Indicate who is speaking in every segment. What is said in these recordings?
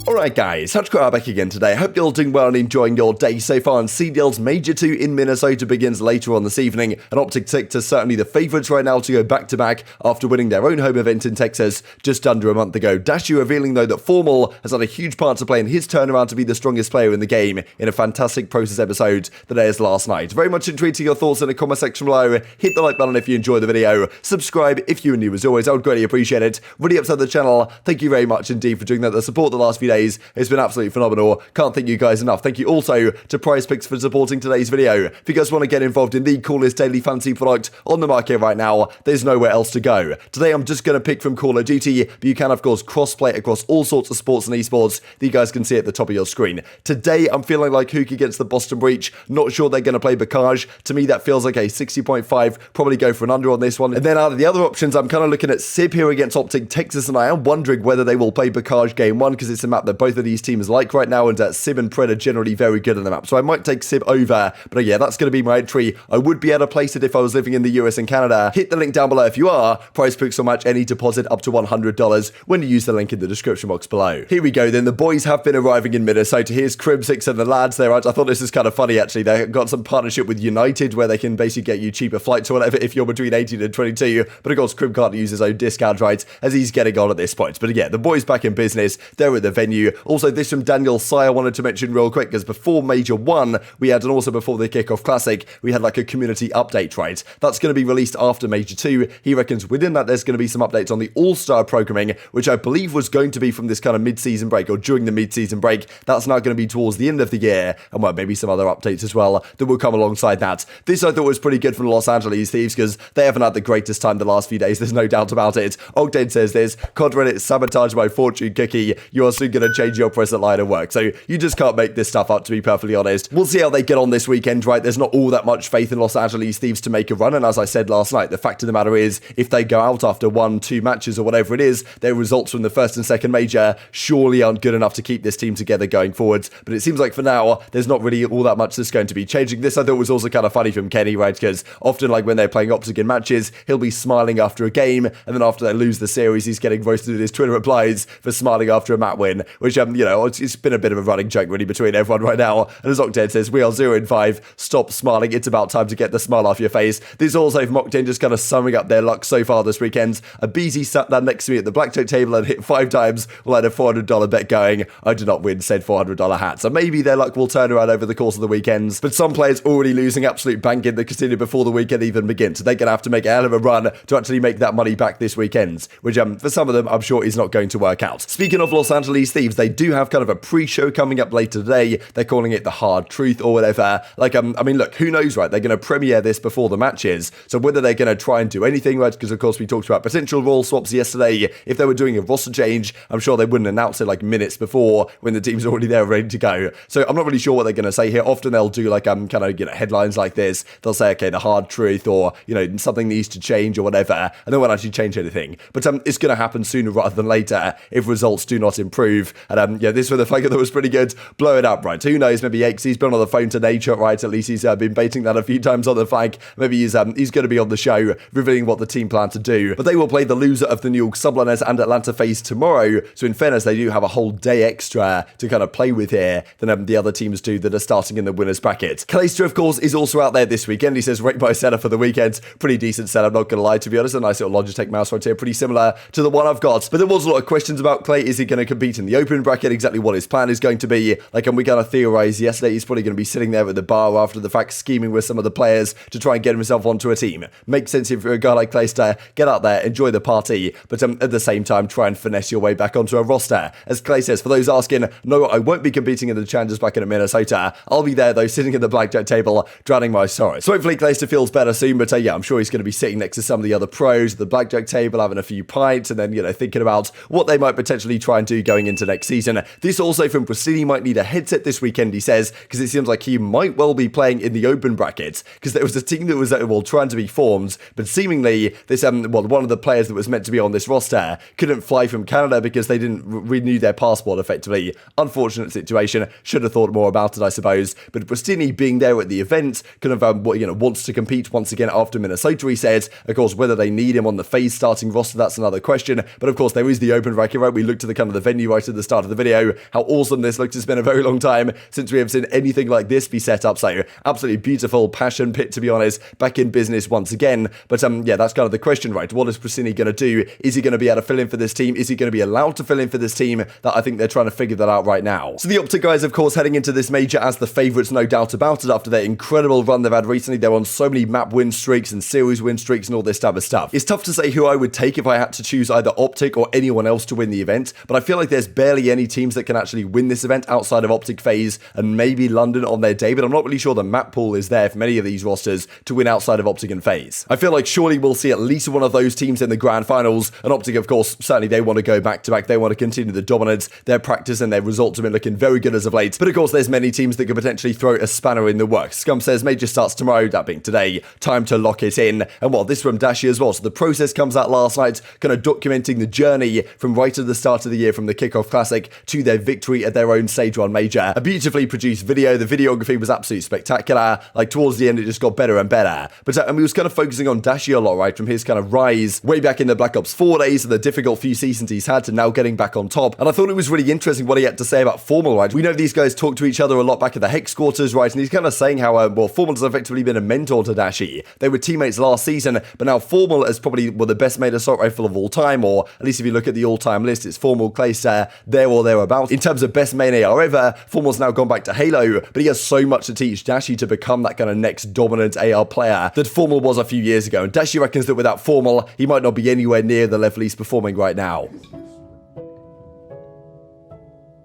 Speaker 1: Alright guys, TacticalRab back again today. I hope you're all doing well and enjoying your day so far, and CDL's Major 2 in Minnesota begins later on this evening, and OpTic are certainly the favourites right now to go back-to-back after winning their own home event in Texas just under a month ago. Dashy revealing though that FormaL has had a huge part to play in his turnaround to be the strongest player in the game in a fantastic process episode that airs last night. Very much intrigued to your thoughts in the comment section below. Hit the like button if you enjoyed the video, subscribe if you're new as always, I would greatly appreciate it. Really upset the channel, thank you very much indeed for doing that. The support the last few days it's been absolutely phenomenal. Can't thank you guys enough. Thank you also to PrizePicks for supporting today's video. If you guys want to get involved in the coolest daily fantasy product on the market right now, there's nowhere else to go. Today I'm just going to pick from Call of Duty, but you can of course cross-play across all sorts of sports and esports that you guys can see at the top of your screen. Today I'm feeling like Huke against the Boston Breach. Not sure they're going to play Bacage. To me that feels like a 60.5. Probably go for an under on this one. And then out of the other options, I'm kind of looking at Simp here against OpTic Texas, and I am wondering whether they will play Bacage game 1 because it's a map that both of these teams like right now, and Sim and Pred are generally very good on the map, so I might take Sim over, but yeah, that's going to be my entry. I would be able to place it if I was living in the US and Canada. Hit the link down below if you are. PrizePicks will match any deposit up to $100 when you use the link in the description box below. Here we go then, the boys have been arriving in Minnesota. Here's Crib6 and the lads there. I thought this is kind of funny actually. They've got some partnership with United where they can basically get you cheaper flights or whatever if you're between 18 and 22, but of course Crib can't use his own discount right as he's getting on at this point. But yeah, the boys back in business. They're at the venue. Also this from Daniel I wanted to mention real quick, because before Major 1 we had, and also before the Kickoff Classic, we had like a community update, right? That's going to be released after Major 2. He reckons within that there's going to be some updates on the All-Star programming, which I believe was going to be from this kind of mid-season break, or during the mid-season break. That's now going to be towards the end of the year, and well, maybe some other updates as well that will come alongside that. This I thought was pretty good from Los Angeles Thieves, because they haven't had the greatest time the last few days, there's no doubt about it. Octane says this: COD Reddit sabotaged my fortune cookie, you are soon going to change your present line of work. So you just can't make this stuff up, to be perfectly honest. We'll see how they get on this weekend, right? There's not all that much faith in Los Angeles Thieves to make a run, and as I said last night, the fact of the matter is, if they go out after 1-2 matches or whatever it is, their results from the first and second major surely aren't good enough to keep this team together going forwards. But it seems like for now, there's not really all that much that's going to be changing. This I thought was also kind of funny from Kenny, right? Because often, like when they're playing OpTic in matches, he'll be smiling after a game, and then after they lose the series, he's getting roasted in his Twitter replies for smiling after a map win, which, you know, it's been a bit of a running joke really between everyone right now. And as Octane says, we are 0-5. Stop smiling. It's about time to get the smile off your face. This is also from Octane just kind of summing up their luck so far this weekend. aBeZy sat down next to me at the blackjack table and hit 5 times while I had a $400 bet going. I did not win said $400 hat. So maybe their luck will turn around over the course of the weekends. But some players already losing absolute bank in the casino before the weekend even begins. So they're going to have to make a hell of a run to actually make that money back this weekend, which for some of them, I'm sure is not going to work out. Speaking of Los Angeles Thieves, they do have kind of a pre-show coming up later today. They're calling it the Hard Truth or whatever. Like, I mean, look, who knows, right? They're going to premiere this before the matches. So whether they're going to try and do anything, right? Because of course we talked about potential role swaps yesterday. If they were doing a roster change, I'm sure they wouldn't announce it like minutes before when the team's already there ready to go. So I'm not really sure what they're going to say here. Often they'll do like kind of, you know, headlines like this. They'll say, okay, the Hard Truth, or, you know, something needs to change or whatever, and they won't actually change anything. But it's going to happen sooner rather than later if results do not improve. And yeah, this was the figure that was pretty good. Blow it up, right? Who knows? Maybe He's been on the phone to Nature, right? At least he's been baiting that a few times on the flank. Maybe he's going to be on the show revealing what the team plan to do. But they will play the loser of the New York Subliners and Atlanta FaZe tomorrow. So in fairness, they do have a whole day extra to kind of play with here than the other teams do that are starting in the winners bracket. Clayster, of course, is also out there this weekend. He says, rate my setup for the weekend. Pretty decent setup, not going to lie, to be honest. A nice little Logitech mouse right here, pretty similar to the one I've got. But there was a lot of questions about Clay. Is he going to compete in the open bracket? Exactly what his plan is going to be. Like, and we kind of theorized yesterday, he's probably going to be sitting there at the bar after the fact, scheming with some of the players to try and get himself onto a team. Makes sense if you're a guy like Clayster, get out there, enjoy the party, but at the same time, try and finesse your way back onto a roster. As Clay says, for those asking, no, I won't be competing in the challenges back in Minnesota. I'll be there though, sitting at the blackjack table, drowning my sorrows. So hopefully Clayster feels better soon, but yeah, I'm sure he's going to be sitting next to some of the other pros at the blackjack table, having a few pints, and then, you know, thinking about what they might potentially try and do going into next season. This also from Prestinni might need a headset this weekend, he says, because it seems like he might well be playing in the open brackets, because there was a team that was trying to be formed, but seemingly this one of the players that was meant to be on this roster couldn't fly from Canada because they didn't renew their passport effectively. Unfortunate situation. Should have thought more about it, I suppose. But Prestinni being there at the event kind of wants to compete once again after Minnesota, he says. Of course, whether they need him on the FaZe starting roster, that's another question. But of course, there is the open bracket, right? We looked at the kind of the venue right right at the start of the video how awesome this looks. It's been a very long time since we have seen anything like this be set up, so absolutely beautiful passion pit, to be honest, back in business once again. But yeah, that's kind of the question, right? What is Prestinni going to do? Is he going to be able to fill in for this team? Is he going to be allowed to fill in for this team? That I think they're trying to figure that out right now. So the OpTic guys, of course, heading into this major as the favourites, no doubt about it, after their incredible run they've had recently. They're on so many map win streaks and series win streaks and all this type of stuff. It's tough to say who I would take if I had to choose either OpTic or anyone else to win the event, but I feel like there's barely any teams that can actually win this event outside of OpTic, FaZe, and maybe London on their day, but I'm not really sure the map pool is there for many of these rosters to win outside of OpTic and FaZe. I feel like surely we'll see at least one of those teams in the grand finals, and OpTic, of course, certainly they want to go back-to-back. They want to continue the dominance. Their practice and their results have been looking very good as of late, but of course there's many teams that could potentially throw a spanner in the works. Scum says major starts tomorrow, that being today. Time to lock it in. And well, this from Dashy as well. So the process comes out last night, kind of documenting the journey from right at the start of the year, from the kickoff classic to their victory at their own Stage 1 major. A beautifully produced video. The videography was absolutely spectacular. Like towards the end, it just got better and better. But and we was kind of focusing on Dashy a lot, right? From his kind of rise way back in the Black Ops 4 days and the difficult few seasons he's had to now getting back on top. And I thought it was really interesting what he had to say about FormaL, right? We know these guys talk to each other a lot back at the Hex quarters, right? And he's kind of saying how, well, FormaL has effectively been a mentor to Dashy. They were teammates last season, but now FormaL is probably the best made assault rifle of all time, or at least if you look at the all-time list, it's FormaL, Clayster, there or thereabouts. In terms of best main AR ever, FormaL's now gone back to Halo, but he has so much to teach Dashy to become that kind of next dominant AR player that FormaL was a few years ago. And Dashy reckons that without FormaL, he might not be anywhere near the level he's performing right now.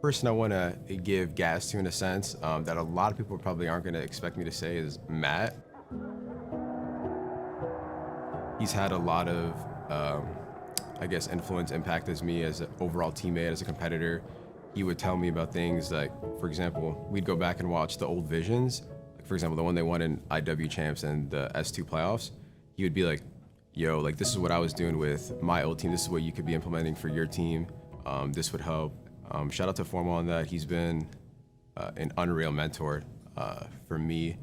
Speaker 2: Person I want to give gas to, in a sense, that a lot of people probably aren't going to expect me to say, is Matt. He's had a lot of, I guess, influence, impact as me as an overall teammate, as a competitor. He would tell me about things like, for example, we'd go back and watch the old visions. Like, for example, the one they won in IW Champs and the S2 playoffs. He would be like, yo, like, this is what I was doing with my old team. This is what you could be implementing for your team. This would help. Shout out to FormaL on that. He's been an unreal mentor for me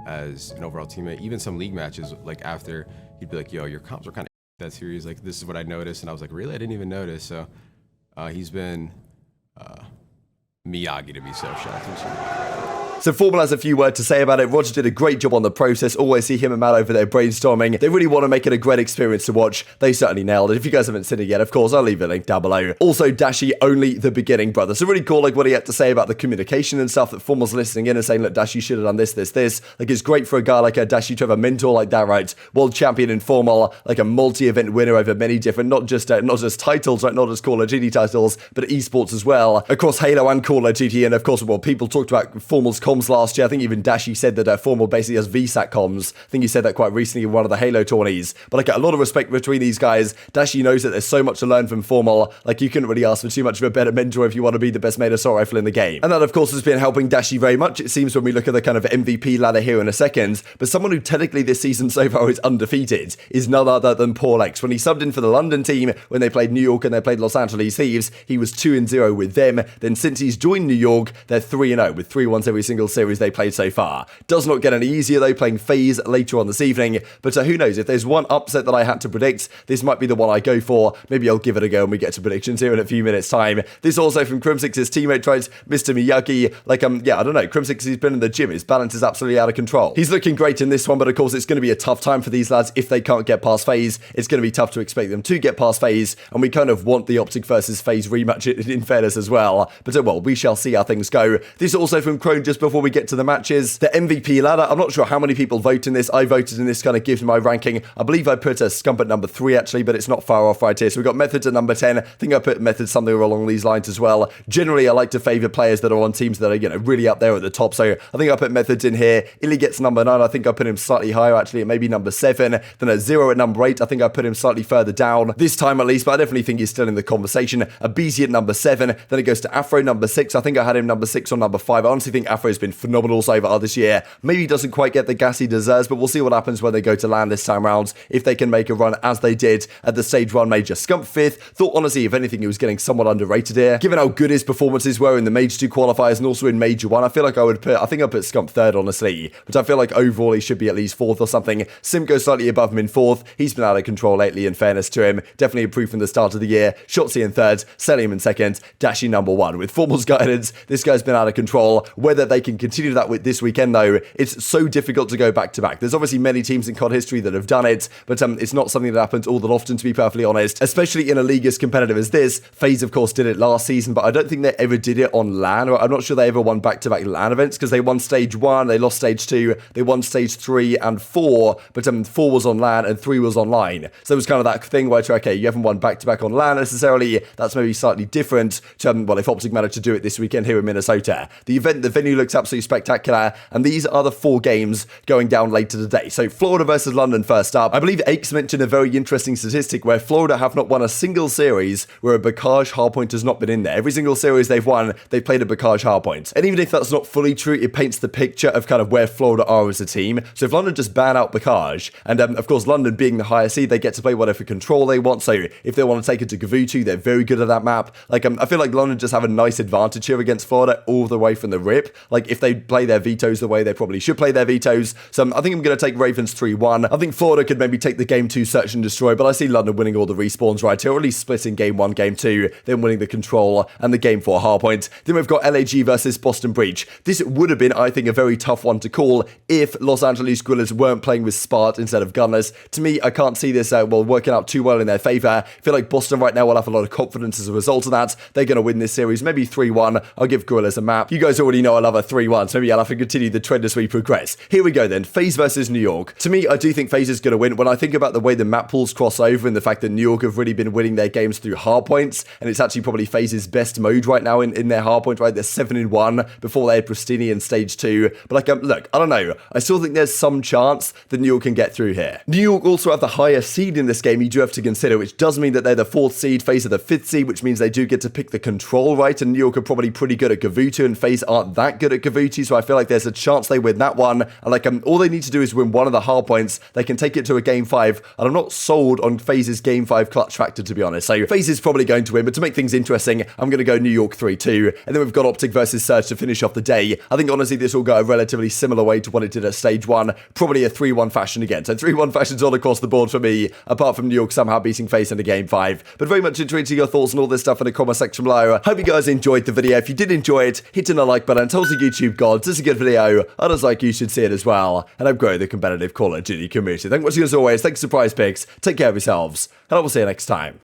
Speaker 2: as an overall teammate. Even some league matches, like after, he'd be like, yo, your comps are kind of that series. Like, this is what I noticed. And I was like, really? I didn't even notice. So he's been Miyagi to me, so shout out to him.
Speaker 1: So FormaL has a few words to say about it. Roger did a great job on the process. Always see him and Matt over there brainstorming. They really want to make it a great experience to watch. They certainly nailed it. If you guys haven't seen it yet, of course, I'll leave a link down below. Also, Dashy, only the beginning, brother. So really cool, like, what he had to say about the communication and stuff, that FormaL's listening in and saying, look, Dashy should have done this. Like, it's great for a guy like a Dashy to have a mentor like that, right? World champion in FormaL, like a multi-event winner over many different, not just titles, right? Not just Call of Duty titles, but esports as well, across Halo and Call of Duty. And of course, well, people talked about FormaL's comms last year. I think even Dashy said that FormaL basically has VSAT comms. I think he said that quite recently in one of the Halo tourneys. But like, a lot of respect between these guys. Dashy knows that there's so much to learn from FormaL. Like, you couldn't really ask for too much of a better mentor if you want to be the best made assault rifle in the game. And that, of course, has been helping Dashy very much, it seems, when we look at the kind of MVP ladder here in a second. But someone who technically this season so far is undefeated is none other than PrizePicks. When he subbed in for the London team, when they played New York and they played Los Angeles Thieves, he was 2-0 with them. Then since he's joined New York, they're 3-0 with 3-1s every single series they played so far. Does not get any easier though, playing FaZe later on this evening, but who knows, if there's one upset that I had to predict, this might be the one I go for. Maybe I'll give it a go when we get to predictions here in a few minutes time. This also from Crimsix's teammate, tries Mr. Miyagi. Like, yeah, I don't know, Crimsix, he's been in the gym, his balance is absolutely out of control. He's looking great in this one, but of course it's going to be a tough time for these lads if they can't get past FaZe. It's going to be tough to expect them to get past FaZe, and we kind of want the OpTic versus FaZe rematch in fairness as well. But well, we shall see how things go. This also from Crone just before we get to the matches. The MVP ladder, I'm not sure how many people vote in this. I voted in this, kind of gives my ranking. I believe I put a Scump at number 3 actually, but it's not far off right here. So we've got Methods at number 10. I think I put Methods something along these lines as well. Generally, I like to favour players that are on teams that are, you know, really up there at the top. So I think I put Methods in here. Illy gets number 9. I think I put him slightly higher actually, at maybe number 7. Then a 0 at number 8. I think I put him slightly further down this time at least, but I definitely think he's still in the conversation. aBeZy at number 7. Then it goes to Afro number 6. I think I had him number 6 or number 5. I honestly think Afro Envoy has been phenomenal so far this year. Maybe doesn't quite get the gas he deserves, but we'll see what happens when they go to LAN this time round, if they can make a run as they did at the Stage 1 Major. Scump 5th, thought honestly, if anything, he was getting somewhat underrated here. Given how good his performances were in the Major 2 qualifiers and also in Major 1, I feel like I think I'd put Scump 3rd, honestly, but I feel like overall he should be at least 4th or something. Simp goes slightly above him in 4th. He's been out of control lately, in fairness to him. Definitely improved from the start of the year. Shotzzy in 3rd, Cellium in 2nd, Dashy number 1. With FormaL's guidance, this guy's been out of control. Whether they can continue that with this weekend, though, it's so difficult to go back to back. There's obviously many teams in COD history that have done it, but it's not something that happens all that often, to be perfectly honest, especially in a league as competitive as this. FaZe, of course, did it last season, but I don't think they ever did it on LAN, or I'm not sure they ever won back-to-back LAN events, because they won Stage 1, they lost Stage 2, they won Stage 3 and 4, but 4 was on LAN and 3 was online. So it was kind of that thing where, okay, you haven't won back-to-back on LAN necessarily, that's maybe slightly different to, well, if OpTic managed to do it this weekend here in Minnesota. The venue looks absolutely spectacular, and these are the 4 games going down later today. So Florida versus London first up. I believe Aches mentioned a very interesting statistic where Florida have not won a single series where a Bacage hardpoint has not been in there. Every single series they've won, they've played a Bacage hardpoint. And even if that's not fully true, it paints the picture of kind of where Florida are as a team. So if London just ban out Bacage, and of course London being the higher seed, they get to play whatever control they want. So if they want to take it to Gavutu, they're very good at that map. Like I feel like London just have a nice advantage here against Florida all the way from the rip. Like if they play their vetoes the way they probably should play their vetoes. So I think I'm going to take Ravens 3-1. I think Florida could maybe take the game 2 search and destroy, but I see London winning all the respawns right here, or at least splitting game 1, game 2, then winning the control and the game 4 hardpoint. Then we've got LAG versus Boston Breach. This would have been, I think, a very tough one to call if Los Angeles Guerrillas weren't playing with Spart instead of Gunless. To me, I can't see this working out too well in their favor. I feel like Boston right now will have a lot of confidence as a result of that. They're going to win this series, maybe 3-1. I'll give Guerrillas a map. You guys already know I love a 3-1, so maybe I'll have to continue the trend as we progress. Here we go then, FaZe versus New York. To me, I do think FaZe is going to win. When I think about the way the map pools cross over and the fact that New York have really been winning their games through hardpoints, and it's actually probably FaZe's best mode right now in their hardpoint, right? They're 7-1 before they had Prestinni in Stage 2. But look, I don't know. I still think there's some chance that New York can get through here. New York also have the higher seed in this game, you do have to consider, which does mean that they're the 4th seed, FaZe are the 5th seed, which means they do get to pick the control, right? And New York are probably pretty good at Gavutu, and FaZe aren't that good at Gavutu, so I feel like there's a chance they win that one. And all they need to do is win one of the hardpoints. They can take it to a game 5, and I'm not sold on FaZe's game 5 clutch factor, to be honest. So FaZe is probably going to win, but to make things interesting, I'm going to go New York 3-2. And then we've got OpTic versus Surge to finish off the day. I think honestly this will go a relatively similar way to what it did at Stage 1, probably a 3-1 fashion again. So 3-1 fashions all across the board for me, apart from New York somehow beating FaZe in a game 5. But very much intrigued your thoughts on all this stuff in the comment section below. Hope you guys enjoyed the video. If you did enjoy it, hit a like button, tell the YouTube gods this is a good video. Others like you should see it as well. And I've grown the competitive Call of Duty community. Thanks for watching as always. Thanks to PrizePicks. Take care of yourselves. And I will see you next time.